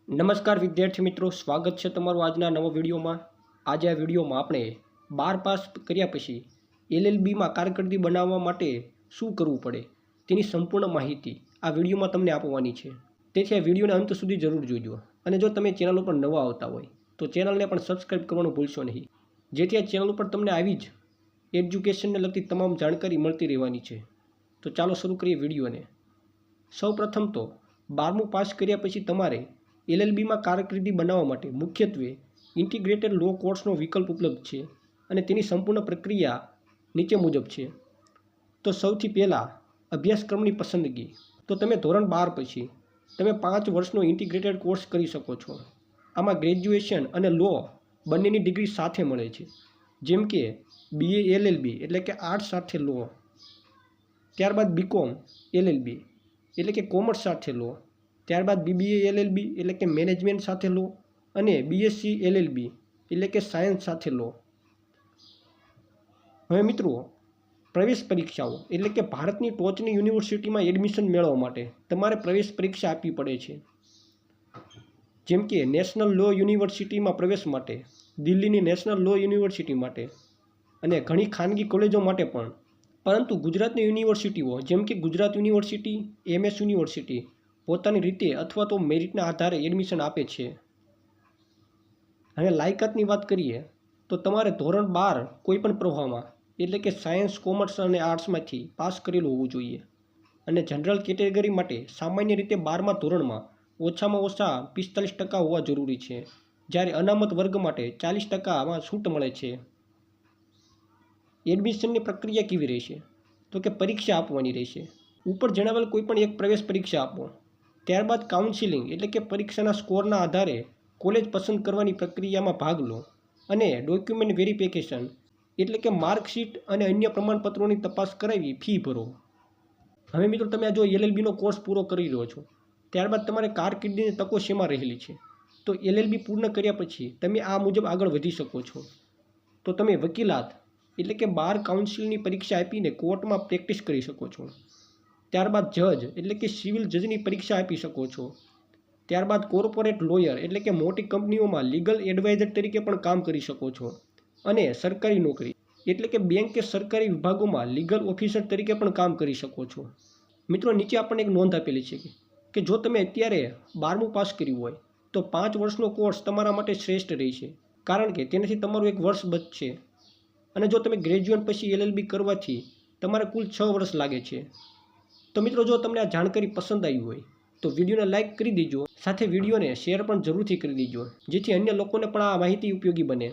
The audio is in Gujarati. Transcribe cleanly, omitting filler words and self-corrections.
નમસ્કાર વિદ્યાર્થી મિત્રો, સ્વાગત છે તમારું આજના નવા વિડીયોમાં। આજે આ વિડીયોમાં આપણે 12 પાસ કર્યા પછી LLBમાં કારકિર્દી બનાવવા માટે શું કરવું પડે તેની સંપૂર્ણ માહિતી આ વિડીયોમાં તમને આપવાની છે। તેથી આ વિડીયોને અંત સુધી જરૂર જોજો અને જો તમે ચેનલ ઉપર નવા આવતા હોય તો ચેનલને પણ સબસ્ક્રાઇબ કરવાનું ભૂલશો નહીં, જેથી આ ચેનલ ઉપર તમને આવી જ એજ્યુકેશનને લગતી તમામ જાણકારી મળતી રહેવાની છે। તો ચાલો શરૂ કરીએ વિડીયોને। સૌપ્રથમ તો 12મું પાસ કર્યા પછી તમારે LLBમાં કારકિર્દી બનાવવા માટે મુખ્યત્વે ઇન્ટિગ્રેટેડ લો કોર્સનો વિકલ્પ ઉપલબ્ધ છે અને તેની સંપૂર્ણ પ્રક્રિયા નીચે મુજબ છે। તો સૌથી પહેલાં અભ્યાસક્રમની પસંદગી। તો તમે ધોરણ 12 પછી તમે 5 વર્ષનો ઇન્ટિગ્રેટેડ કોર્સ કરી શકો છો। આમાં ગ્રેજ્યુએશન અને લો બંનેની ડિગ્રી સાથે મળે છે, જેમ કે BA LLB એટલે કે આર્ટ્સ સાથે લો, ત્યારબાદ BCom LLB એટલે કે કોમર્સ સાથે લો, ત્યારબાદ BBA LLB એટલે કે મેનેજમેન્ટ સાથે લો અને BSc LLB એટલે કે સાયન્સ સાથે લો। હવે મિત્રો, પ્રવેશ પરીક્ષાઓ એટલે કે ભારતની ટોચની યુનિવર્સિટીમાં એડમિશન મેળવવા માટે તમારે પ્રવેશ પરીક્ષા આપવી પડે છે, જેમ કે નેશનલ લો યુનિવર્સિટીમાં પ્રવેશ માટે, દિલ્હીની નેશનલ લો યુનિવર્સિટી માટે અને ઘણી ખાનગી કોલેજો માટે પણ। પરંતુ ગુજરાતની યુનિવર્સિટીઓ જેમ કે ગુજરાત યુનિવર્સિટી, MS યુનિવર્સિટી પોતાની રીતે અથવા તો મેરિટના આધારે એડમિશન આપે છે। હવે લાયકાતની વાત કરીએ તો તમારે ધોરણ 12 કોઈપણ પ્રવાહમાં એટલે કે સાયન્સ, કોમર્સ અને આર્ટ્સમાંથી પાસ કરેલું હોવું જોઈએ અને જનરલ કેટેગરી માટે સામાન્ય રીતે 12મા ધોરણમાં ઓછામાં ઓછા 45% હોવા જરૂરી છે, જ્યારે અનામત વર્ગ માટે 40%માં છૂટ મળે છે। એડમિશનની પ્રક્રિયા કેવી રહેશે? તો કે પરીક્ષા આપવાની રહેશે। ઉપર જણાવેલ કોઈપણ એક પ્રવેશ પરીક્ષા આપો, ત્યારબાદ કાઉન્સિલિંગ એટલે કે પરીક્ષાના સ્કોરના આધારે કોલેજ પસંદ કરવાની પ્રક્રિયામાં ભાગ લો અને ડોક્યુમેન્ટ વેરિફિકેશન એટલે કે માર્કશીટ અને અન્ય પ્રમાણપત્રોની તપાસ કરાવી ફી ભરો। હવે મિત્રો, તમે જો LLBનો કોર્સ પૂરો કરી રહ્યો છો, ત્યારબાદ તમારે કારકિર્દીની તકો શેમાં રહેલી છે? તો LLB પૂર્ણ કર્યા પછી તમે આ મુજબ આગળ વધી શકો છો। તો તમે વકીલાત એટલે કે બાર કાઉન્સિલની પરીક્ષા આપીને કોર્ટમાં પ્રેક્ટિસ કરી શકો છો, ત્યારબાદ જજ એટલે કે સિવિલ જજની પરીક્ષા આપી શકો છો, ત્યારબાદ કોર્પોરેટ લોયર એટલે કે મોટી કંપનીઓમાં લીગલ એડવાઇઝર તરીકે પણ કામ કરી શકો છો અને સરકારી નોકરી એટલે કે બેંક કે સરકારી વિભાગોમાં લીગલ ઓફિસર તરીકે પણ કામ કરી શકો છો। મિત્રો, નીચે આપણને એક નોંધ આપેલી છે કે જો તમે અત્યારે 12મું પાસ કર્યું હોય તો 5 વર્ષનો કોર્સ તમારા માટે શ્રેષ્ઠ રહેશે, કારણ કે તેનાથી તમારું એક વર્ષ બચશે અને જો તમે ગ્રેજ્યુએટ પછી LLB કરવાથી તમારે કુલ 6 વર્ષ લાગે છે। તો મિત્રો, જો તમને આ જાણકારી પસંદ આવી હોય તો વિડીયોને લાઇક કરી દેજો, સાથે વિડીયોને શેર પણ જરૂરથી કરી દેજો, જેથી અન્ય લોકોને પણ આ માહિતી ઉપયોગી બને।